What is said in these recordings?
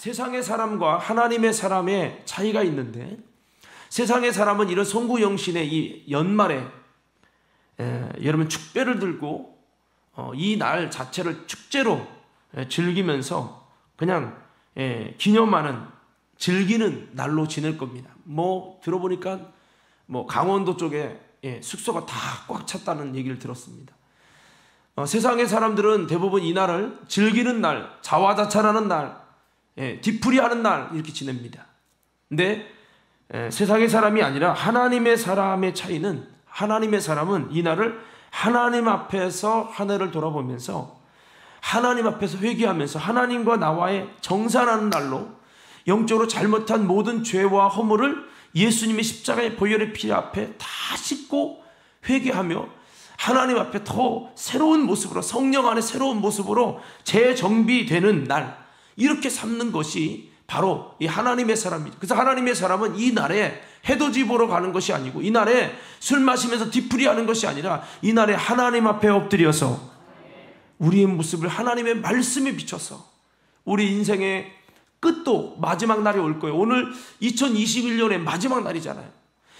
세상의 사람과 하나님의 사람의 차이가 있는데, 세상의 사람은 이런 송구영신의 이 연말에 여러분 축배를 들고 이 날 자체를 축제로 즐기면서 그냥 기념하는, 즐기는 날로 지낼 겁니다. 뭐 들어보니까 뭐 강원도 쪽에 숙소가 다 꽉 찼다는 얘기를 들었습니다. 세상의 사람들은 대부분 이 날을 즐기는 날, 자화자찬하는 날, 뒤풀이하는 날 이렇게 지냅니다. 근데 세상의 사람이 아니라 하나님의 사람의 차이는, 하나님의 사람은 이 날을 하나님 앞에서 한 해를 돌아보면서 하나님 앞에서 회개하면서 하나님과 나와의 정산하는 날로 영적으로 잘못한 모든 죄와 허물을 예수님의 십자가의 보혈의 피 앞에 다 씻고 회개하며 하나님 앞에 더 새로운 모습으로, 성령 안에 새로운 모습으로 재정비되는 날, 이렇게 삼는 것이 바로 이 하나님의 사람입니다. 그래서 하나님의 사람은 이 날에 해돋이 보러 가는 것이 아니고, 이 날에 술 마시면서 뒤풀이하는 것이 아니라, 이 날에 하나님 앞에 엎드려서 우리의 모습을 하나님의 말씀에 비춰서 우리 인생의 끝도 마지막 날이 올 거예요. 오늘 2021년의 마지막 날이잖아요.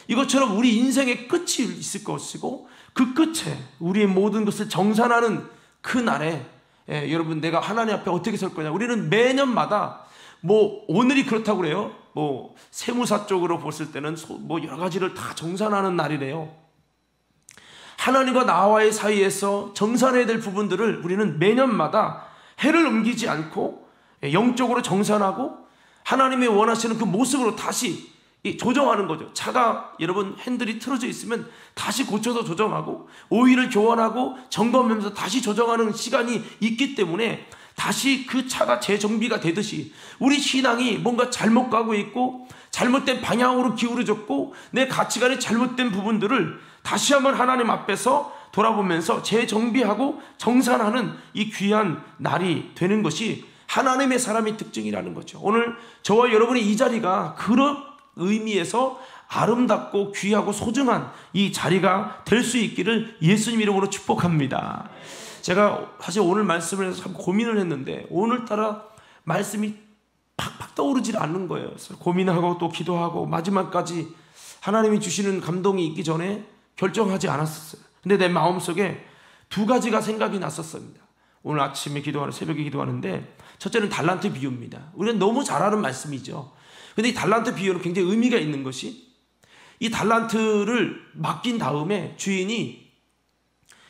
이것처럼 우리 인생의 끝이 있을 것이고, 그 끝에 우리의 모든 것을 정산하는 그 날에 여러분, 내가 하나님 앞에 어떻게 설 거냐. 우리는 매년마다 뭐 오늘이 그렇다고 그래요. 뭐 세무사 쪽으로 봤을 때는 뭐 여러 가지를 다 정산하는 날이래요. 하나님과 나와의 사이에서 정산해야 될 부분들을 우리는 매년마다 해를 넘기지 않고 영적으로 정산하고 하나님이 원하시는 그 모습으로 다시 조정하는 거죠. 차가 여러분 핸들이 틀어져 있으면 다시 고쳐서 조정하고, 오일을 교환하고 점검하면서 다시 조정하는 시간이 있기 때문에 다시 그 차가 재정비가 되듯이 우리 신앙이 뭔가 잘못 가고 있고 잘못된 방향으로 기울어졌고 내 가치관이 잘못된 부분들을 다시 한번 하나님 앞에서 돌아보면서 재정비하고 정산하는 이 귀한 날이 되는 것이 하나님의 사람의 특징이라는 거죠. 오늘 저와 여러분의 이 자리가 그런 의미에서 아름답고 귀하고 소중한 이 자리가 될 수 있기를 예수님 이름으로 축복합니다. 제가 사실 오늘 말씀을 해서 참 고민을 했는데 오늘따라 말씀이 팍팍 떠오르질 않는 거예요. 그래서 고민하고 또 기도하고 마지막까지 하나님이 주시는 감동이 있기 전에 결정하지 않았었어요. 근데 내 마음속에 두 가지가 생각이 났었습니다. 오늘 아침에 기도하는, 새벽에 기도하는데, 첫째는 달란트 비유입니다. 우리는 너무 잘 아는 말씀이죠. 근데 이 달란트 비유는 굉장히 의미가 있는 것이, 이 달란트를 맡긴 다음에 주인이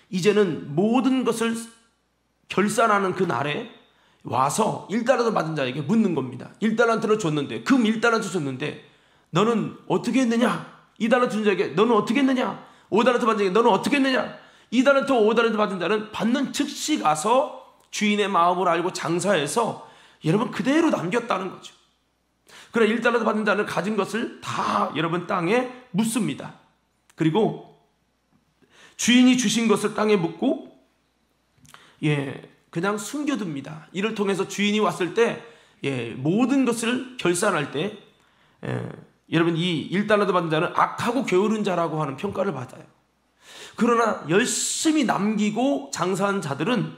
이제는 모든 것을 결산하는 그 날에 와서 1달란트 받은 자에게 묻는 겁니다. 1달란트를 줬는데, 금 1달란트 줬는데 너는 어떻게 했느냐? 2달란트 준 자에게 너는 어떻게 했느냐? 5달란트 받은 자에게 너는 어떻게 했느냐? 2달란트, 5달란트 받은 자는 받는 즉시 가서 주인의 마음을 알고 장사해서 여러분 그대로 남겼다는 거죠. 그래 1달란트 받은 자는 가진 것을 다 여러분 땅에 묻습니다. 그리고 주인이 주신 것을 땅에 묻고 그냥 숨겨둡니다. 이를 통해서 주인이 왔을 때 모든 것을 결산할 때 여러분 이 1달란트 받은 자는 악하고 게으른 자라고 하는 평가를 받아요. 그러나 열심히 남기고 장사한 자들은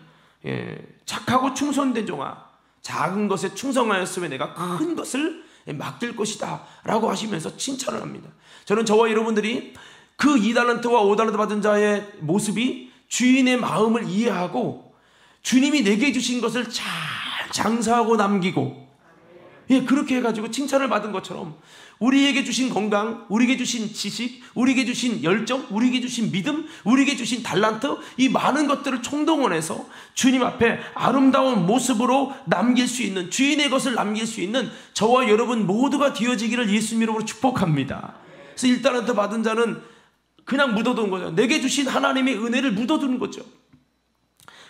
착하고 충성된 종아, 작은 것에 충성하였으면 내가 큰 것을 맡길 것이다 라고 하시면서 칭찬을 합니다. 저는 저와 여러분들이 그 2달란트와 5달란트 받은 자의 모습이 주인의 마음을 이해하고 주님이 내게 주신 것을 잘 장사하고 남기고 그렇게 해가지고 칭찬을 받은 것처럼 우리에게 주신 건강, 우리에게 주신 지식, 우리에게 주신 열정, 우리에게 주신 믿음, 우리에게 주신 달란트, 이 많은 것들을 총동원해서 주님 앞에 아름다운 모습으로 남길 수 있는, 주인의 것을 남길 수 있는 저와 여러분 모두가 되어지기를 예수님 이름으로 축복합니다. 그래서 1달란트 받은 자는 그냥 묻어두는 거죠. 내게 주신 하나님의 은혜를 묻어두는 거죠.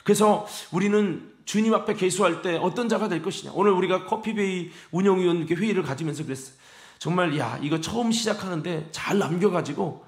그래서 우리는 주님 앞에 계수할 때 어떤 자가 될 것이냐. 오늘 우리가 커피베이 운영위원 회의를 가지면서 그랬어요. 정말 이거 처음 시작하는데 잘 남겨가지고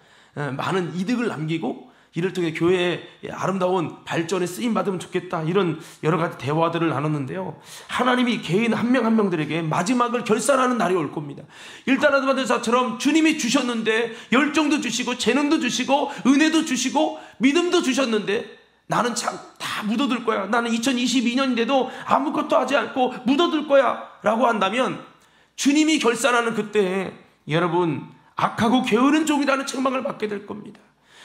많은 이득을 남기고 이를 통해 교회의 아름다운 발전에 쓰임받으면 좋겠다, 이런 여러 가지 대화들을 나눴는데요. 하나님이 개인 한 명 한 명들에게 마지막을 결산하는 날이 올 겁니다. 1달란트 받은 자처럼 주님이 주셨는데 열정도 주시고 재능도 주시고 은혜도 주시고 믿음도 주셨는데 나는 참 다 다 묻어둘 거야. 나는 2022년인데도 아무것도 하지 않고 묻어둘 거야 라고 한다면 주님이 결산하는 그때 여러분 악하고 게으른 종이라는 책망을 받게 될 겁니다.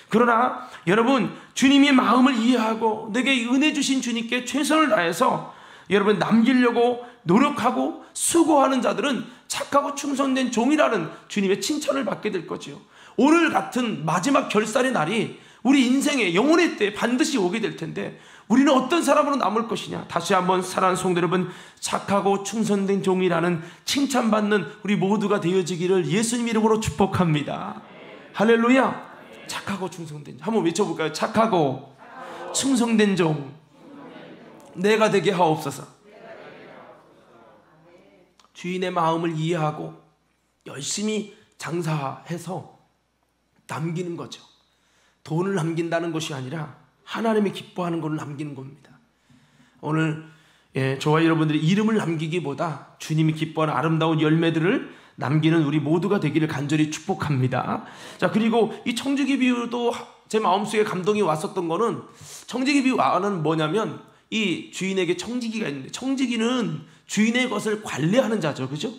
그러나 여러분 주님의 마음을 이해하고 내게 은혜 주신 주님께 최선을 다해서 여러분 남기려고 노력하고 수고하는 자들은 착하고 충성된 종이라는 주님의 칭찬을 받게 될 거지요. 오늘 같은 마지막 결산의 날이 우리 인생의 영혼의 때에 반드시 오게 될 텐데 우리는 어떤 사람으로 남을 것이냐. 다시 한번 사랑하는 성도 여러분, 착하고 충성된 종이라는 칭찬받는 우리 모두가 되어지기를 예수님 이름으로 축복합니다. 할렐루야. 착하고 충성된 종 한번 외쳐볼까요? 착하고 충성된 종 내가 되게 하옵소서. 주인의 마음을 이해하고 열심히 장사해서 남기는 거죠. 돈을 남긴다는 것이 아니라 하나님이 기뻐하는 것을 남기는 겁니다. 오늘 저와 여러분들이 이름을 남기기보다 주님이 기뻐하는 아름다운 열매들을 남기는 우리 모두가 되기를 간절히 축복합니다. 자, 그리고 이 청지기 비유도 제 마음속에 감동이 왔었던 거는 청지기 비유는 뭐냐면 이 주인에게 청지기가 있는데 청지기는 주인의 것을 관리하는 자죠. 그죠?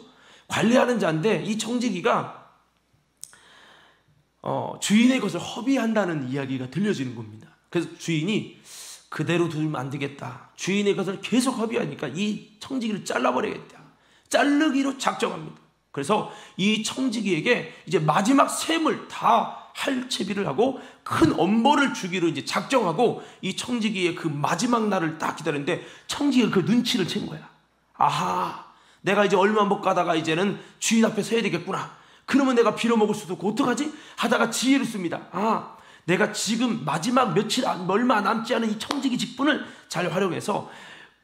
관리하는 자인데 이 청지기가 주인의 것을 허비한다는 이야기가 들려지는 겁니다. 그래서 주인이 그대로 두면 안 되겠다. 주인의 것을 계속 허비하니까 이 청지기를 잘라버리겠다. 자르기로 작정합니다. 그래서 이 청지기에게 이제 마지막 셈을 다 할 채비를 하고 큰 엄벌을 주기로 이제 작정하고 이 청지기의 그 마지막 날을 딱 기다렸는데 청지기가 그 눈치를 챈 거야. 아하, 내가 이제 얼마 못 가다가 이제는 주인 앞에 서야 되겠구나. 그러면 내가 빌어먹을 수도 없고 어떡하지? 하다가 지혜를 씁니다. 아, 내가 지금 마지막 며칠 얼마 남지 않은 이 청지기 직분을 잘 활용해서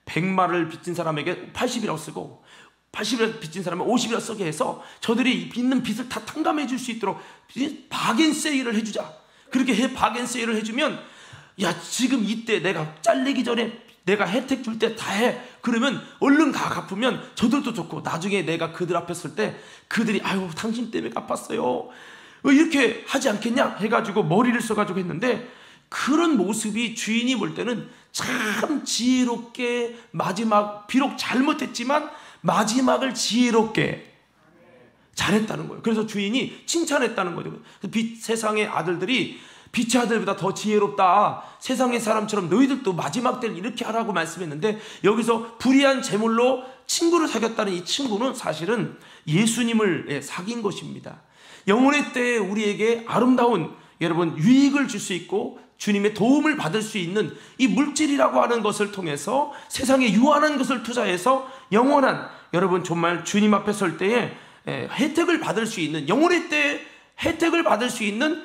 100마를 빚진 사람에게 80이라고 쓰고 80이라고 빚진 사람은 50이라고 쓰게 해서 저들이 빚는 빚을 다 탕감해 줄 수 있도록 박앤세일을 해주자. 그렇게 박앤세일을 해주면 야, 지금 이때 내가 잘리기 전에 내가 혜택 줄 때 다 해. 그러면 얼른 다 갚으면 저들도 좋고 나중에 내가 그들 앞에 설 때 그들이 아유 당신 때문에 갚았어요 이렇게 하지 않겠냐 해가지고 머리를 써가지고 했는데 그런 모습이 주인이 볼 때는 참 지혜롭게 마지막 비록 잘못했지만 마지막을 지혜롭게 잘했다는 거예요. 그래서 주인이 칭찬했다는 거죠. 세상의 아들들이 빛의 아들보다 더 지혜롭다. 세상의 사람처럼 너희들도 마지막 때를 이렇게 하라고 말씀했는데 여기서 불의한 재물로 친구를 사귀었다는 이 친구는 사실은 예수님을 사귄 것입니다. 영혼의 때에 우리에게 아름다운 여러분 유익을 줄 수 있고 주님의 도움을 받을 수 있는 이 물질이라고 하는 것을 통해서 세상에 유한한 것을 투자해서 영원한 여러분 정말 주님 앞에 설 때에 혜택을 받을 수 있는 영혼의 때에 혜택을 받을 수 있는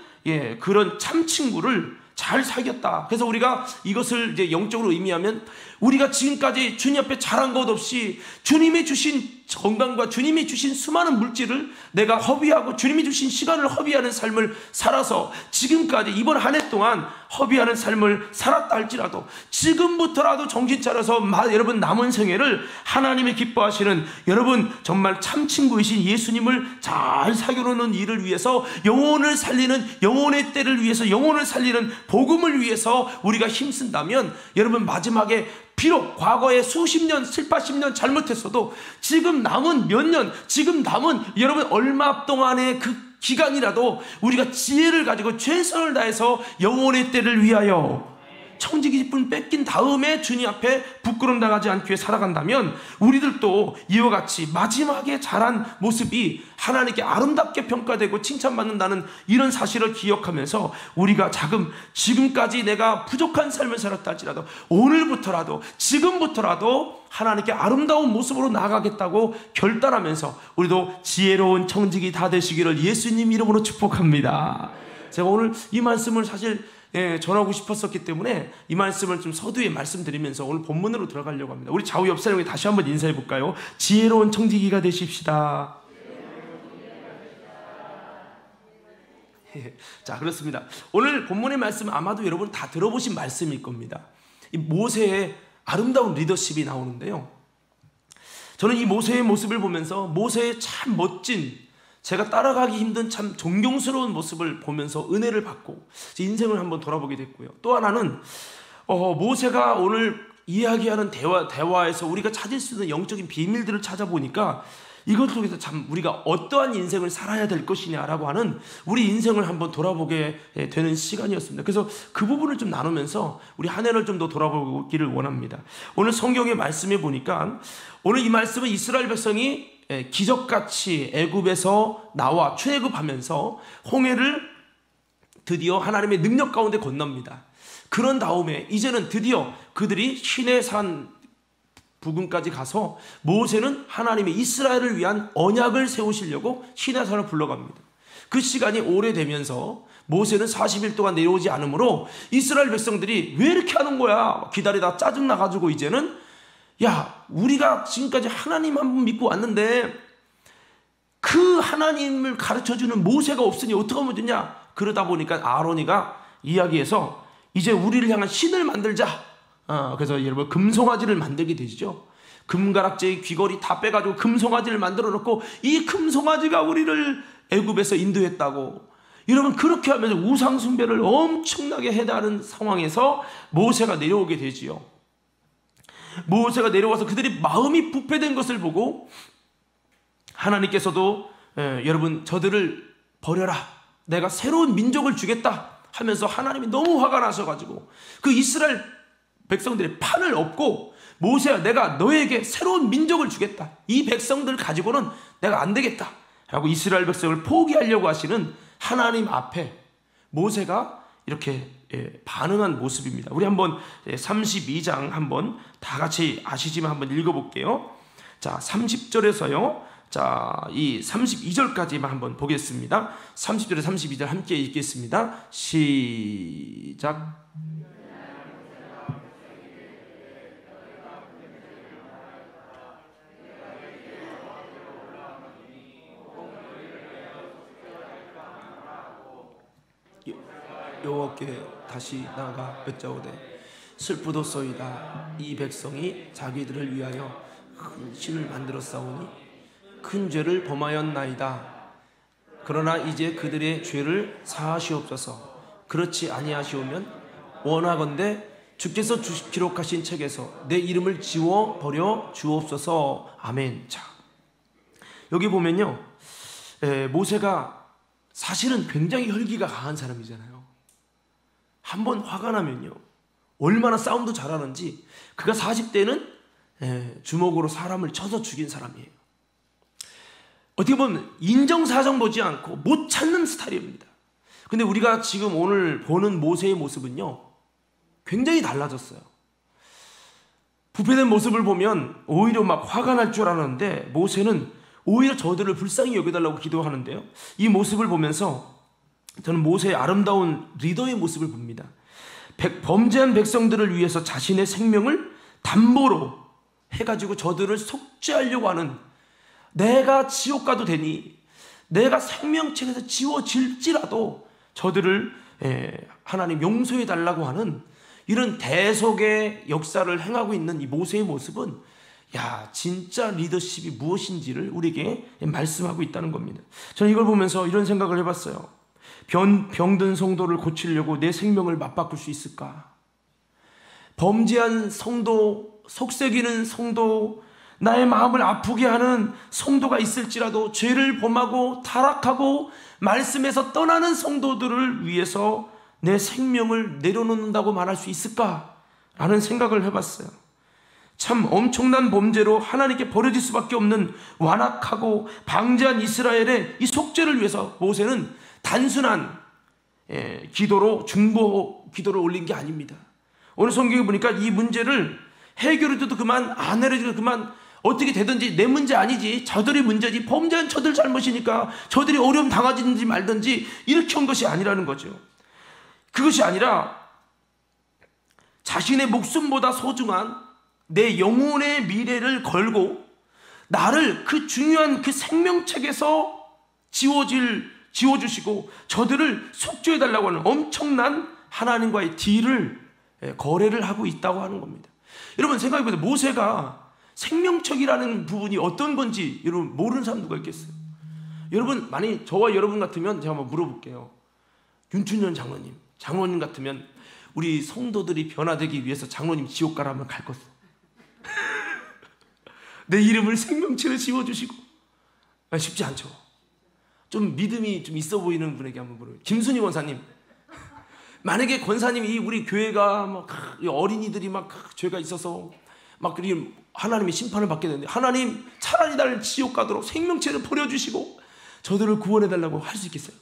그런 참 친구를 잘 사귀었다. 그래서 우리가 이것을 이제 영적으로 의미하면 우리가 지금까지 주님 앞에 잘한 것 없이 주님이 주신 건강과 주님이 주신 수많은 물질을 내가 허비하고 주님이 주신 시간을 허비하는 삶을 살아서 지금까지 이번 한 해 동안 허비하는 삶을 살았다 할지라도 지금부터라도 정신 차려서 여러분 남은 생애를 하나님이 기뻐하시는 여러분 정말 참 친구이신 예수님을 잘 사귀는 일을 위해서 영혼을 살리는 영혼의 때를 위해서 영혼을 살리는 복음을 위해서 우리가 힘쓴다면 여러분 마지막에 비록 과거에 수십 년, 7, 80년 잘못했어도 지금 남은 몇 년, 지금 남은 여러분 얼마 동안의 그 기간이라도 우리가 지혜를 가지고 최선을 다해서 영혼의 때를 위하여 청지기 직분 뺏긴 다음에 주님 앞에 부끄러움 당하지 않기 위해 살아간다면 우리들도 이와 같이 마지막에 자란 모습이 하나님께 아름답게 평가되고 칭찬받는다는 이런 사실을 기억하면서 우리가 지금까지 내가 부족한 삶을 살았다 할지라도 오늘부터라도 지금부터라도 하나님께 아름다운 모습으로 나아가겠다고 결단하면서 우리도 지혜로운 청지기 다 되시기를 예수님 이름으로 축복합니다. 제가 오늘 이 말씀을 사실 전하고 싶었었기 때문에 이 말씀을 좀 서두에 말씀드리면서 오늘 본문으로 들어가려고 합니다. 우리 좌우 옆 사람에게 다시 한번 인사해 볼까요? 지혜로운 청지기가 되십시다. 자, 그렇습니다. 오늘 본문의 말씀 아마도 여러분 다 들어보신 말씀일 겁니다. 이 모세의 아름다운 리더십이 나오는데요. 저는 이 모세의 모습을 보면서 모세의 참 멋진 제가 따라가기 힘든 참 존경스러운 모습을 보면서 은혜를 받고 인생을 한번 돌아보게 됐고요. 또 하나는 모세가 오늘 이야기하는 대화에서 우리가 찾을 수 있는 영적인 비밀들을 찾아보니까 이것 속에서 참 우리가 어떠한 인생을 살아야 될 것이냐라고 하는 우리 인생을 한번 돌아보게 되는 시간이었습니다. 그래서 그 부분을 좀 나누면서 우리 한 해를 좀 더 돌아보기를 원합니다. 오늘 성경의 말씀에 보니까 오늘 이 말씀은 이스라엘 백성이 기적같이 애굽에서 나와 출애굽하면서 홍해를 드디어 하나님의 능력 가운데 건넙니다. 그런 다음에 이제는 드디어 그들이 시내산 부근까지 가서 모세는 하나님의 이스라엘을 위한 언약을 세우시려고 시내산을 불러갑니다. 그 시간이 오래되면서 모세는 40일 동안 내려오지 않으므로 이스라엘 백성들이 왜 이렇게 하는 거야? 기다리다 짜증나가지고 이제는 야, 우리가 지금까지 하나님 한 분 믿고 왔는데 그 하나님을 가르쳐주는 모세가 없으니 어떻게 하면 되냐? 그러다 보니까 아론이가 이야기해서 이제 우리를 향한 신을 만들자. 그래서 여러분 금송아지를 만들게 되죠. 금가락지의 귀걸이 다 빼가지고 금송아지를 만들어 놓고 이 금송아지가 우리를 애굽에서 인도했다고. 여러분 그렇게 하면서 우상 숭배를 엄청나게 해다는 상황에서 모세가 내려오게 되지요. 모세가 내려와서 그들이 마음이 부패된 것을 보고 하나님께서도 여러분 저들을 버려라. 내가 새로운 민족을 주겠다 하면서 하나님이 너무 화가 나셔가지고 그 이스라엘 백성들의 판을 엎고 모세야 내가 너에게 새로운 민족을 주겠다. 이 백성들 가지고는 내가 안 되겠다 라고 이스라엘 백성을 포기하려고 하시는 하나님 앞에 모세가 이렇게 반응한 모습입니다. 우리 한번 32장 한번 다 같이 아시지만 한번 읽어볼게요. 자 30절에서요. 자, 이 32절까지만 한번 보겠습니다. 30절에 32절 함께 읽겠습니다. 시작. 여호와께 다시 나아가 여짜오되 슬프도소이다. 이 백성이 자기들을 위하여 큰 신을 만들었사오니 큰 죄를 범하였나이다. 그러나 이제 그들의 죄를 사하시옵소서. 그렇지 아니하시오면 원하건대 주께서 기록하신 책에서 내 이름을 지워버려 주옵소서. 아멘. 자, 여기 보면요, 모세가 사실은 굉장히 혈기가 강한 사람이잖아요. 한번 화가 나면요 얼마나 싸움도 잘하는지. 그가 40대는 주먹으로 사람을 쳐서 죽인 사람이에요. 어떻게 보면 인정사정 보지 않고 못 찾는 스타일입니다. 근데 우리가 지금 오늘 보는 모세의 모습은요 굉장히 달라졌어요. 부패된 모습을 보면 오히려 막 화가 날 줄 알았는데 모세는 오히려 저들을 불쌍히 여겨달라고 기도하는데요, 이 모습을 보면서 저는 모세의 아름다운 리더의 모습을 봅니다. 범죄한 백성들을 위해서 자신의 생명을 담보로 해가지고 저들을 속죄하려고 하는, 내가 지옥 가도 되니 내가 생명책에서 지워질지라도 저들을 하나님 용서해 달라고 하는 이런 대속의 역사를 행하고 있는 이 모세의 모습은 야, 진짜 리더십이 무엇인지를 우리에게 말씀하고 있다는 겁니다. 저는 이걸 보면서 이런 생각을 해봤어요. 병든 성도를 고치려고 내 생명을 맞바꿀 수 있을까? 범죄한 성도, 속썩이는 성도, 나의 마음을 아프게 하는 성도가 있을지라도 죄를 범하고 타락하고 말씀에서 떠나는 성도들을 위해서 내 생명을 내려놓는다고 말할 수 있을까? 라는 생각을 해봤어요. 참 엄청난 범죄로 하나님께 버려질 수밖에 없는 완악하고 방제한 이스라엘의 이 속죄를 위해서 모세는 단순한 기도로 중보 기도를 올린 게 아닙니다. 오늘 성경에 보니까 이 문제를 해결해줘도 그만, 안 해결해줘도 그만, 어떻게 되든지 내 문제 아니지, 저들의 문제지, 범죄한 저들 잘못이니까 저들이 어려움 당하든지 말든지 이렇게 한 것이 아니라는 거죠. 그것이 아니라 자신의 목숨보다 소중한 내 영혼의 미래를 걸고 나를 그 중요한 그 생명책에서 지워주시고 저들을 속죄해달라고 하는 엄청난 하나님과의 딜을, 거래를 하고 있다고 하는 겁니다. 여러분 생각해보세요. 모세가 생명책이라는 부분이 어떤 건지 여러분 모르는 사람 누가 있겠어요? 여러분 만약 저와 여러분 같으면 제가 한번 물어볼게요. 윤춘현 장로님 같으면 우리 성도들이 변화되기 위해서 장로님 지옥 가라면 갈 것을. 내 이름을 생명체로 지워주시고. 쉽지 않죠. 좀 믿음이 좀 있어 보이는 분에게 한번 물어요. 김순희 원사님, 만약에 권사님이 우리 교회가 막 어린이들이 막 죄가 있어서 막 하나님의 심판을 받게 되는데, 하나님 차라리 나를 지옥 가도록 생명체를 버려주시고 저들을 구원해달라고 할 수 있겠어요?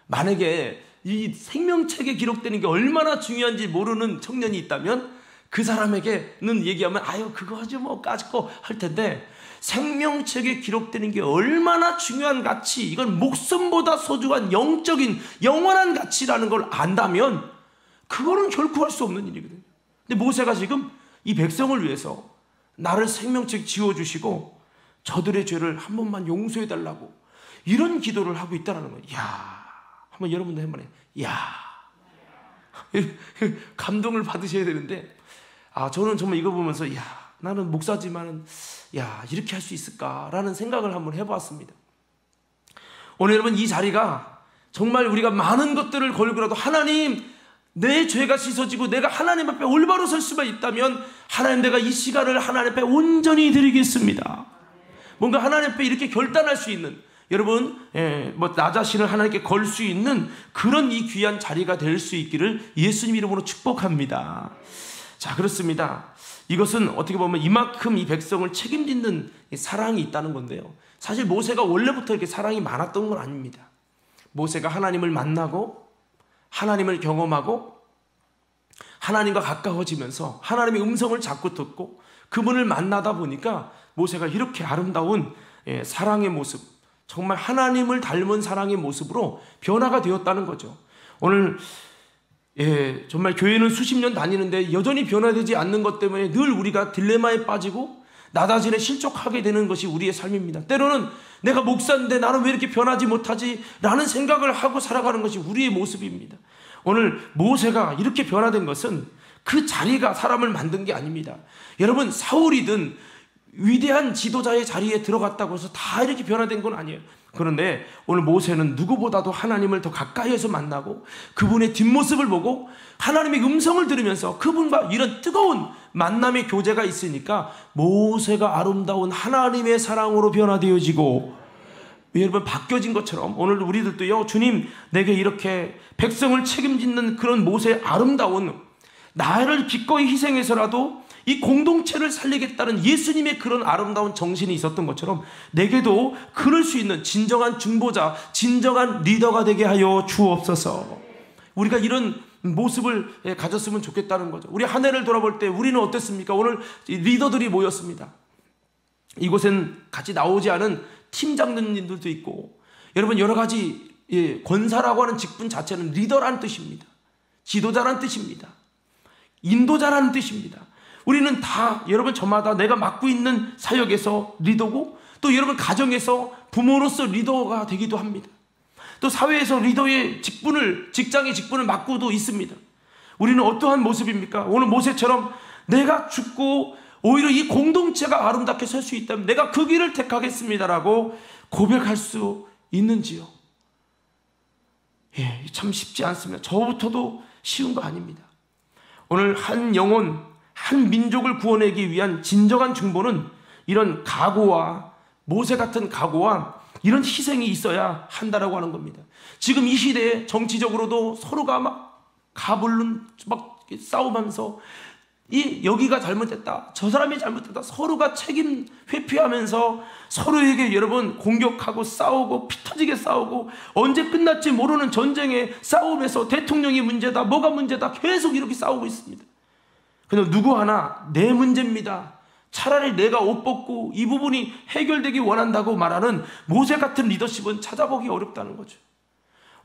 만약에 이 생명책에 기록되는 게 얼마나 중요한지 모르는 청년이 있다면 그 사람에게는 얘기하면 아유 그거 하지 뭐 까짓거 할 텐데, 생명책에 기록되는 게 얼마나 중요한 가치, 이건 목숨보다 소중한 영적인 영원한 가치라는 걸 안다면 그거는 결코 할 수 없는 일이거든요. 근데 모세가 지금 이 백성을 위해서 나를 생명책 지워주시고 저들의 죄를 한 번만 용서해달라고 이런 기도를 하고 있다는 거예요. 이야, 한번 여러분도 한번 해요. 이야, 감동을 받으셔야 되는데, 저는 정말 이거 보면서 이야, 나는 목사지만 야, 이렇게 할 수 있을까라는 생각을 한번 해보았습니다. 오늘 여러분, 이 자리가 정말 우리가 많은 것들을 걸고라도 하나님, 내 죄가 씻어지고 내가 하나님 앞에 올바로 설 수만 있다면 하나님, 내가 이 시간을 하나님 앞에 온전히 드리겠습니다. 뭔가 하나님 앞에 이렇게 결단할 수 있는, 여러분, 나 자신을 하나님께 걸 수 있는 그런 이 귀한 자리가 될 수 있기를 예수님 이름으로 축복합니다. 자, 그렇습니다. 이것은 어떻게 보면 이만큼 이 백성을 책임짓는 사랑이 있다는 건데요. 사실 모세가 원래부터 이렇게 사랑이 많았던 건 아닙니다. 모세가 하나님을 만나고 하나님을 경험하고 하나님과 가까워지면서 하나님의 음성을 자꾸 듣고 그분을 만나다 보니까 모세가 이렇게 아름다운 사랑의 모습, 정말 하나님을 닮은 사랑의 모습으로 변화가 되었다는 거죠. 오늘 정말 교회는 수십 년 다니는데 여전히 변화되지 않는 것 때문에 늘 우리가 딜레마에 빠지고 나 자신에 실족하게 되는 것이 우리의 삶입니다. 때로는 내가 목사인데 나는 왜 이렇게 변하지 못하지? 라는 생각을 하고 살아가는 것이 우리의 모습입니다. 오늘 모세가 이렇게 변화된 것은 그 자리가 사람을 만든 게 아닙니다. 여러분, 사울이든 위대한 지도자의 자리에 들어갔다고 해서 다 이렇게 변화된 건 아니에요. 그런데 오늘 모세는 누구보다도 하나님을 더 가까이에서 만나고 그분의 뒷모습을 보고 하나님의 음성을 들으면서 그분과 이런 뜨거운 만남의 교제가 있으니까 모세가 아름다운 하나님의 사랑으로 변화되어지고, 여러분, 바뀌어진 것처럼 오늘 우리들도요, 주님 내게 이렇게 백성을 책임짓는 그런 모세의 아름다운, 나를 기꺼이 희생해서라도 이 공동체를 살리겠다는 예수님의 그런 아름다운 정신이 있었던 것처럼 내게도 그럴 수 있는 진정한 중보자, 진정한 리더가 되게 하여 주옵소서. 우리가 이런 모습을 가졌으면 좋겠다는 거죠. 우리 한 해를 돌아볼 때 우리는 어땠습니까? 오늘 리더들이 모였습니다. 이곳엔 같이 나오지 않은 팀장님들도 있고, 여러분, 여러 가지 권사라고 하는 직분 자체는 리더라는 뜻입니다. 지도자라는 뜻입니다. 인도자라는 뜻입니다. 우리는 다, 여러분, 저마다 내가 맡고 있는 사역에서 리더고, 또 여러분 가정에서 부모로서 리더가 되기도 합니다. 또 사회에서 리더의 직분을, 직장의 직분을 맡고도 있습니다. 우리는 어떠한 모습입니까? 오늘 모세처럼 내가 죽고 오히려 이 공동체가 아름답게 설 수 있다면 내가 그 길을 택하겠습니다라고 고백할 수 있는지요? 참 쉽지 않습니다. 저부터도 쉬운 거 아닙니다. 오늘 한 영혼, 한 민족을 구원하기 위한 진정한 중보는 이런 각오와, 모세 같은 각오와 이런 희생이 있어야 한다라고 하는 겁니다. 지금 이 시대에 정치적으로도 서로가 막 가불른 막 싸움하면서 여기가 잘못됐다, 저 사람이 잘못됐다, 서로가 책임 회피하면서 서로에게 여러분 공격하고 싸우고 피 터지게 싸우고 언제 끝날지 모르는 전쟁의 싸움에서 대통령이 문제다, 뭐가 문제다, 계속 이렇게 싸우고 있습니다. 근데 누구 하나 내 문제입니다, 차라리 내가 옷 벗고 이 부분이 해결되기 원한다고 말하는 모세 같은 리더십은 찾아보기 어렵다는 거죠.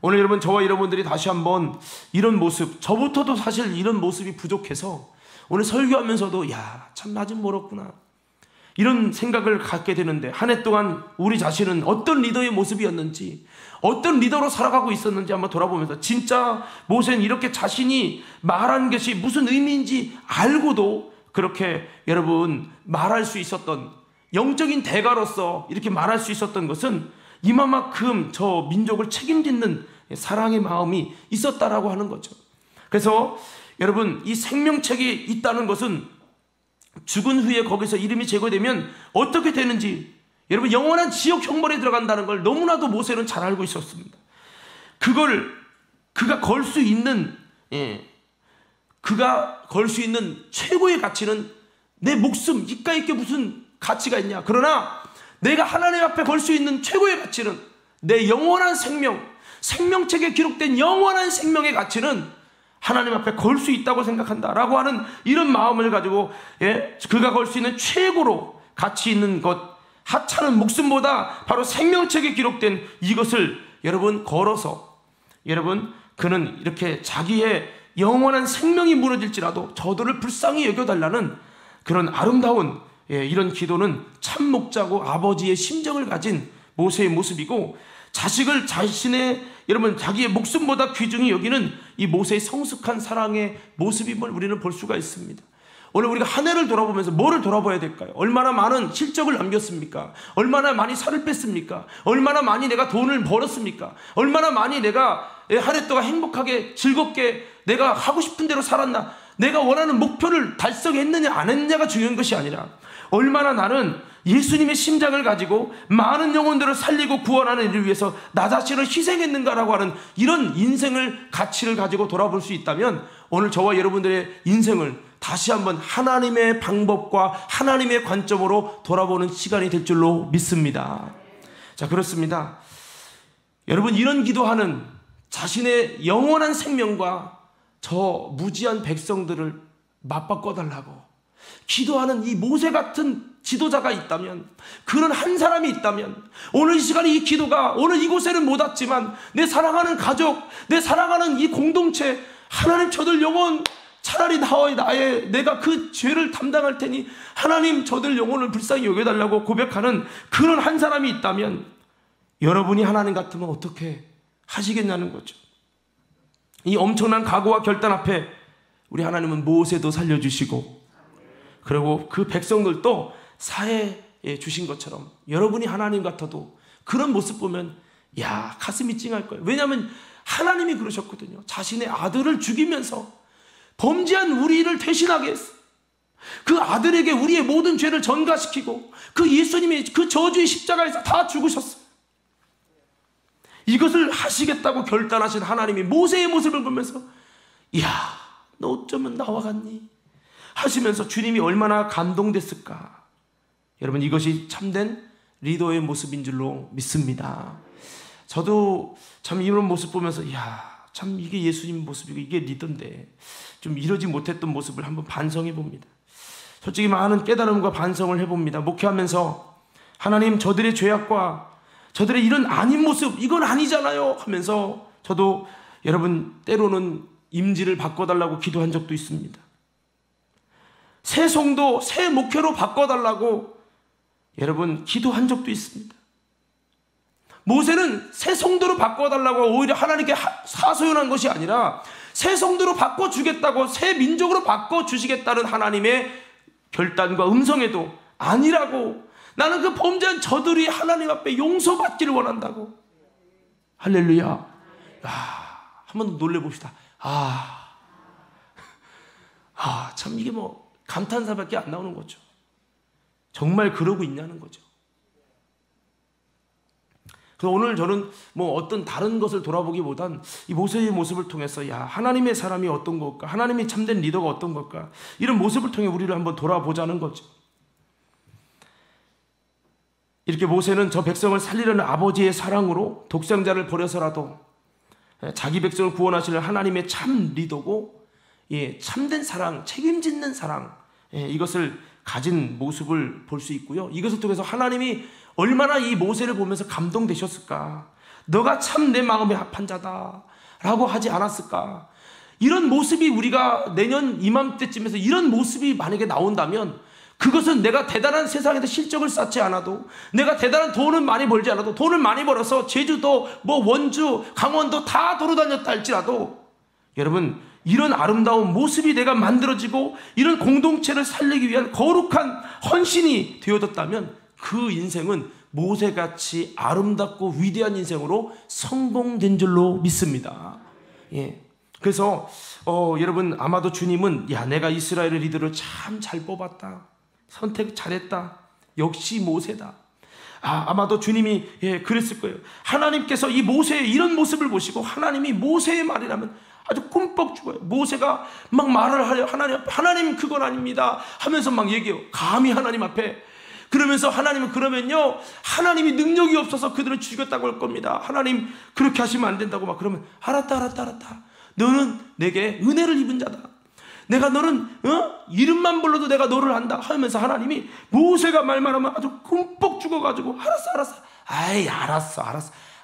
오늘 여러분, 저와 여러분들이 다시 한번 이런 모습, 저부터도 사실 이런 모습이 부족해서 오늘 설교하면서도 참 나 좀 멀었구나, 이런 생각을 갖게 되는데, 한 해 동안 우리 자신은 어떤 리더의 모습이었는지, 어떤 리더로 살아가고 있었는지 한번 돌아보면서 진짜 모세는 이렇게 자신이 말한 것이 무슨 의미인지 알고도 그렇게 여러분 말할 수 있었던, 영적인 대가로서 이렇게 말할 수 있었던 것은 이만큼 저 민족을 책임짓는 사랑의 마음이 있었다라고 하는 거죠. 그래서 여러분, 이 생명책이 있다는 것은 죽은 후에 거기서 이름이 제거되면 어떻게 되는지, 여러분, 영원한 지옥 형벌에 들어간다는 걸 너무나도 모세는 잘 알고 있었습니다. 그걸 그가 걸 수 있는 최고의 가치는 내 목숨, 이까 있게 무슨 가치가 있냐. 그러나 내가 하나님 앞에 걸 수 있는 최고의 가치는 내 영원한 생명, 생명책에 기록된 영원한 생명의 가치는 하나님 앞에 걸 수 있다고 생각한다라고 하는 이런 마음을 가지고 그가 걸 수 있는 최고로 가치 있는 것, 하찮은 목숨보다 바로 생명책에 기록된 이것을 여러분 걸어서, 여러분, 그는 이렇게 자기의 영원한 생명이 무너질지라도 저들을 불쌍히 여겨달라는 그런 아름다운 이런 기도는 참 목자고 아버지의 심정을 가진 모세의 모습이고, 자식을 여러분 자기의 목숨보다 귀중히 여기는 이 모세의 성숙한 사랑의 모습임을 우리는 볼 수가 있습니다. 오늘 우리가 한 해를 돌아보면서 뭐를 돌아봐야 될까요? 얼마나 많은 실적을 남겼습니까? 얼마나 많이 살을 뺐습니까? 얼마나 많이 내가 돈을 벌었습니까? 얼마나 많이 내가 한 해 동안 행복하게 즐겁게 내가 하고 싶은 대로 살았나? 내가 원하는 목표를 달성했느냐 안 했느냐가 중요한 것이 아니라, 얼마나 나는 예수님의 심장을 가지고 많은 영혼들을 살리고 구원하는 일을 위해서 나 자신을 희생했는가라고 하는 이런 인생을, 가치를 가지고 돌아볼 수 있다면, 오늘 저와 여러분들의 인생을 다시 한번 하나님의 방법과 하나님의 관점으로 돌아보는 시간이 될 줄로 믿습니다. 자, 그렇습니다. 여러분, 이런 기도하는 자신의 영원한 생명과 저 무지한 백성들을 맞바꿔달라고 기도하는 이 모세 같은 지도자가 있다면, 그런 한 사람이 있다면, 오늘 이 시간에 이 기도가, 오늘 이곳에는 못 왔지만 내 사랑하는 가족, 내 사랑하는 이 공동체, 하나님 저들 영혼 차라리 내가 그 죄를 담당할 테니 하나님 저들 영혼을 불쌍히 여겨달라고 고백하는 그런 한 사람이 있다면, 여러분이 하나님 같으면 어떻게 하시겠냐는 거죠. 이 엄청난 각오와 결단 앞에 우리 하나님은 모세도 살려주시고, 그리고 그 백성들도 사해에 주신 것처럼 여러분이 하나님 같아도 그런 모습 보면 가슴이 찡할 거예요. 왜냐하면 하나님이 그러셨거든요. 자신의 아들을 죽이면서 범죄한 우리를 대신하게 했어요. 그 아들에게 우리의 모든 죄를 전가시키고 그 예수님이 그 저주의 십자가에서 다 죽으셨어요. 이것을 하시겠다고 결단하신 하나님이 모세의 모습을 보면서 너 어쩌면 나와 같니? 하시면서 주님이 얼마나 감동됐을까. 여러분, 이것이 참된 리더의 모습인 줄로 믿습니다. 저도 참 이런 모습 보면서 참 이게 예수님 모습이고 이게 리더인데 좀 이러지 못했던 모습을 한번 반성해 봅니다. 솔직히 많은 깨달음과 반성을 해봅니다. 목회하면서 하나님, 저들의 죄악과 저들의 이런 아닌 모습, 이건 아니잖아요 하면서 저도 여러분 때로는 임지를 바꿔달라고 기도한 적도 있습니다. 새 성도, 새 목회로 바꿔달라고 여러분 기도한 적도 있습니다. 모세는 새 성도로 바꿔달라고 오히려 하나님께 사소연한 것이 아니라 새 성도로 바꿔주겠다고, 새 민족으로 바꿔주시겠다는 하나님의 결단과 음성에도 아니라고, 나는 그 범죄한 저들이 하나님 앞에 용서받기를 원한다고. 할렐루야. 한 번 더 놀래봅시다. 참 이게 감탄사밖에 안 나오는 거죠. 정말 그러고 있냐는 거죠. 그래서 오늘 저는 어떤 다른 것을 돌아보기보단 이 모세의 모습을 통해서 하나님의 사람이 어떤 걸까? 하나님이 참된 리더가 어떤 걸까? 이런 모습을 통해 우리를 한번 돌아보자는 거죠. 이렇게 모세는 저 백성을 살리려는 아버지의 사랑으로 독생자를 버려서라도 자기 백성을 구원하시는 하나님의 참 리더고, 참된 사랑, 책임짓는 사랑, 이것을 가진 모습을 볼 수 있고요. 이것을 통해서 하나님이 얼마나 이 모세를 보면서 감동되셨을까. 너가 참 내 마음에 합한 자다 라고 하지 않았을까. 이런 모습이 우리가 내년 이맘때쯤에서 이런 모습이 만약에 나온다면, 그것은 내가 대단한 세상에서 실적을 쌓지 않아도, 내가 대단한 돈을 많이 벌지 않아도, 돈을 많이 벌어서 제주도, 원주, 강원도 다 돌아다녔다 할지라도, 여러분, 이런 아름다운 모습이 내가 만들어지고 이런 공동체를 살리기 위한 거룩한 헌신이 되어졌다면 그 인생은 모세같이 아름답고 위대한 인생으로 성공된 줄로 믿습니다. 그래서 여러분 아마도 주님은 야 내가 이스라엘의 리더를 참 잘 뽑았다. 선택 잘했다. 역시 모세다. 아마도 주님이 그랬을 거예요. 하나님께서 이 모세의 이런 모습을 보시고 하나님이 모세의 말이라면 아주 꿈뻑 죽어요. 모세가 막 말을 하려 하나님 그건 아닙니다 하면서 막 얘기해요. 감히 하나님 앞에. 그러면서 하나님은 그러면요 하나님이 능력이 없어서 그들을 죽였다고 할 겁니다. 하나님 그렇게 하시면 안 된다고 막 그러면 알았다. 너는 내게 은혜를 입은 자다. 내가 너는 이름만 불러도 내가 너를 안다 하면서 하나님이 모세가 말만 하면 아주 꿈뻑 죽어가지고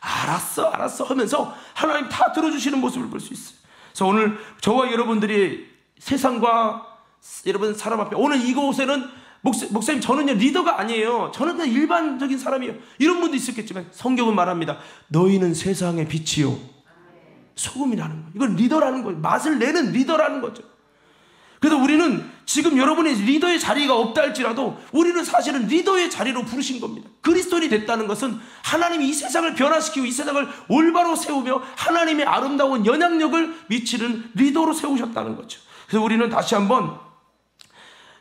알았어 하면서 하나님 다 들어주시는 모습을 볼 수 있어요. 그래서 오늘 저와 여러분들이 세상과 여러분 사람 앞에 오늘 이곳에는 목사님 저는요 리더가 아니에요. 저는 그냥 일반적인 사람이에요. 이런 분도 있었겠지만 성경은 말합니다. 너희는 세상의 빛이요 소금이라는 거예요. 이건 리더라는 거예요. 맛을 내는 리더라는 거죠. 그래서 우리는 지금 여러분의 리더의 자리가 없다 할지라도 우리는 사실은 리더의 자리로 부르신 겁니다. 그리스도인이 됐다는 것은 하나님이 이 세상을 변화시키고 이 세상을 올바로 세우며 하나님의 아름다운 영향력을 미치는 리더로 세우셨다는 거죠. 그래서 우리는 다시 한번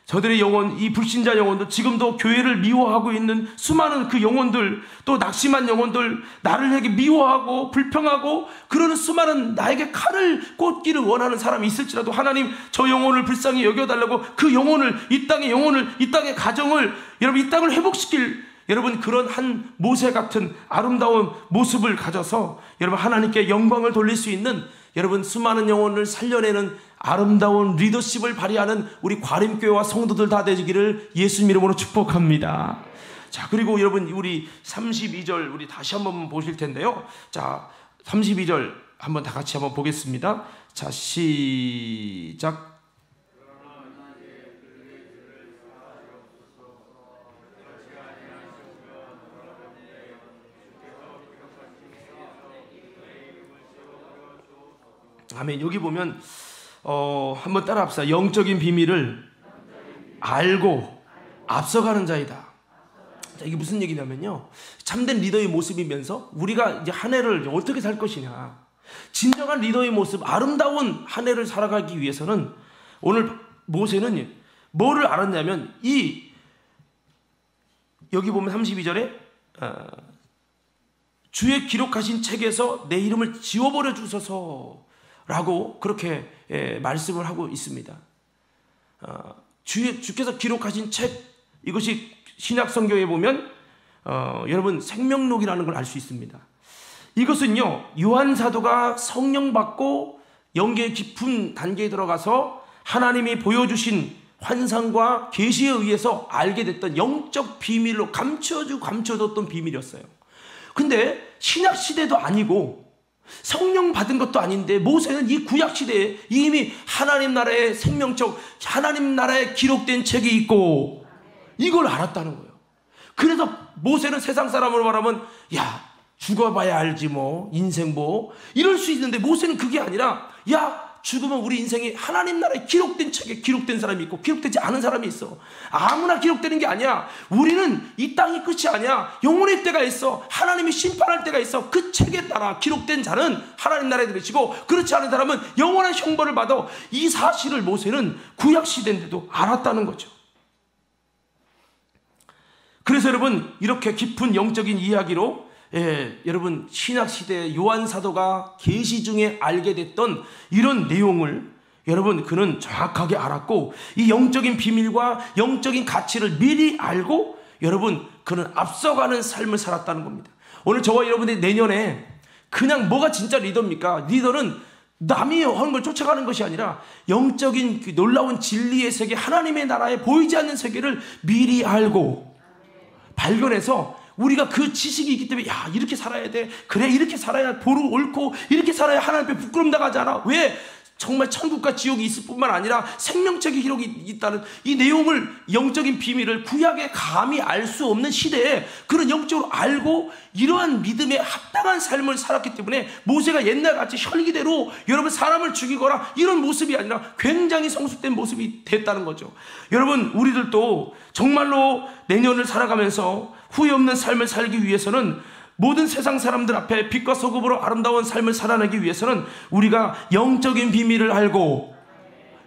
저들의 영혼, 이 불신자 영혼들, 지금도 교회를 미워하고 있는 수많은 그 영혼들, 또 낙심한 영혼들, 나를 되게 미워하고 불평하고 그러는 수많은 나에게 칼을 꽂기를 원하는 사람이 있을지라도 하나님 저 영혼을 불쌍히 여겨달라고 그 영혼을, 이 땅의 영혼을, 이 땅의 가정을, 여러분 이 땅을 회복시킬 여러분 그런 한 모세 같은 아름다운 모습을 가져서 여러분 하나님께 영광을 돌릴 수 있는 여러분 수많은 영혼을 살려내는 아름다운 리더십을 발휘하는 우리 과림교회와 성도들 다 되기를 예수님 이름으로 축복합니다. 자, 그리고 여러분 우리 32절 우리 다시 한번 보실 텐데요. 자, 32절 한번 다 같이 한번 보겠습니다. 자, 시작. 아멘. 여기 보면 한번 따라 합시다. 영적인 비밀을 알고 앞서가는 자이다. 자, 이게 무슨 얘기냐면요. 참된 리더의 모습이면서 우리가 이제 한 해를 어떻게 살 것이냐. 진정한 리더의 모습, 아름다운 한 해를 살아가기 위해서는 오늘 모세는 뭐를 알았냐면 여기 보면 32절에 주의 기록하신 책에서 내 이름을 지워버려 주소서 라고 그렇게 말씀을 하고 있습니다. 주께서 기록하신 책, 이것이 신약 성경에 보면 여러분 생명록이라는 걸 알 수 있습니다. 이것은요 요한 사도가 성령 받고 영계의 깊은 단계에 들어가서 하나님이 보여주신 환상과 계시에 의해서 알게 됐던 영적 비밀로 감춰졌던 비밀이었어요. 근데 신약 시대도 아니고 성령 받은 것도 아닌데 모세는 이 구약 시대에 이미 하나님 나라의 생명적 하나님 나라에 기록된 책이 있고 이걸 알았다는 거예요. 그래서 모세는 세상 사람으로 말하면 야 죽어봐야 알지 뭐 인생 뭐 이럴 수 있는데 모세는 그게 아니라 야 죽으면 우리 인생이 하나님 나라에 기록된 책에 기록된 사람이 있고 기록되지 않은 사람이 있어. 아무나 기록되는 게 아니야. 우리는 이 땅이 끝이 아니야. 영혼의 때가 있어. 하나님이 심판할 때가 있어. 그 책에 따라 기록된 자는 하나님 나라에 들으시고 그렇지 않은 사람은 영원한 형벌을 받아. 이 사실을 모세는 구약 시대인데도 알았다는 거죠. 그래서 여러분 이렇게 깊은 영적인 이야기로 여러분 신약 시대 요한 사도가 계시 중에 알게 됐던 이런 내용을 여러분 그는 정확하게 알았고 이 영적인 비밀과 영적인 가치를 미리 알고 여러분 그는 앞서가는 삶을 살았다는 겁니다. 오늘 저와 여러분들이 내년에 그냥 뭐가 진짜 리더입니까? 리더는 남이 하는 걸 쫓아가는 것이 아니라 영적인 그 놀라운 진리의 세계 하나님의 나라에 보이지 않는 세계를 미리 알고 발견해서 우리가 그 지식이 있기 때문에 야 이렇게 살아야 돼. 그래 이렇게 살아야 보루 옳고 이렇게 살아야 하나님 앞에 부끄럼 나가지 않아. 왜? 정말 천국과 지옥이 있을 뿐만 아니라 생명책의 기록이 있다는 이 내용을 영적인 비밀을 구약에 감히 알 수 없는 시대에 그런 영적으로 알고 이러한 믿음에 합당한 삶을 살았기 때문에 모세가 옛날같이 혈기대로 여러분 사람을 죽이거나 이런 모습이 아니라 굉장히 성숙된 모습이 됐다는 거죠. 여러분 우리들도 정말로 내년을 살아가면서 후회 없는 삶을 살기 위해서는 모든 세상 사람들 앞에 빛과 소금으로 아름다운 삶을 살아내기 위해서는 우리가 영적인 비밀을 알고,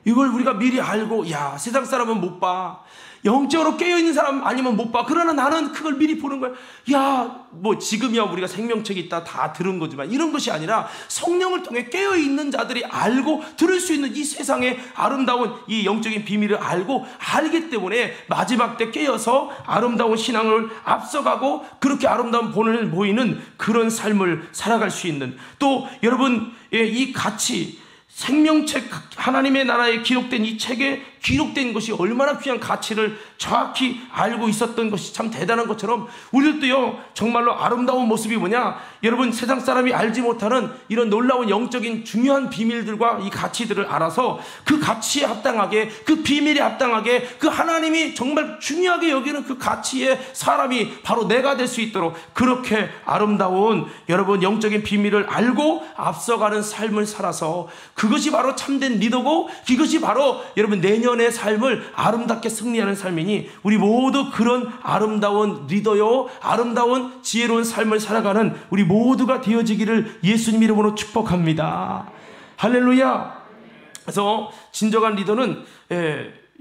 이걸 우리가 미리 알고, 야, 세상 사람은 못 봐. 영적으로 깨어있는 사람 아니면 못 봐. 그러나 나는 그걸 미리 보는 거야. 야, 뭐 지금이야 우리가 생명책이 있다 다 들은 거지만 이런 것이 아니라 성령을 통해 깨어있는 자들이 알고 들을 수 있는 이 세상의 아름다운 이 영적인 비밀을 알고 알기 때문에 마지막 때 깨어서 아름다운 신앙을 앞서가고 그렇게 아름다운 본을 보이는 그런 삶을 살아갈 수 있는, 또 여러분 이 가치, 생명책, 하나님의 나라에 기록된 이 책에 기록된 것이 얼마나 귀한 가치를 정확히 알고 있었던 것이 참 대단한 것처럼 우리들도요, 정말로 아름다운 모습이 뭐냐, 여러분 세상 사람이 알지 못하는 이런 놀라운 영적인 중요한 비밀들과 이 가치들을 알아서 그 가치에 합당하게, 그 비밀에 합당하게, 그 하나님이 정말 중요하게 여기는 그 가치의 사람이 바로 내가 될 수 있도록 그렇게 아름다운 여러분 영적인 비밀을 알고 앞서가는 삶을 살아서, 그것이 바로 참된 리더고 그것이 바로 여러분 내년의 삶을 아름답게 승리하는 삶이니 우리 모두 그런 아름다운 리더요, 아름다운 지혜로운 삶을 살아가는 우리 모두가 되어지기를 예수님 이름으로 축복합니다. 할렐루야. 그래서 진정한 리더는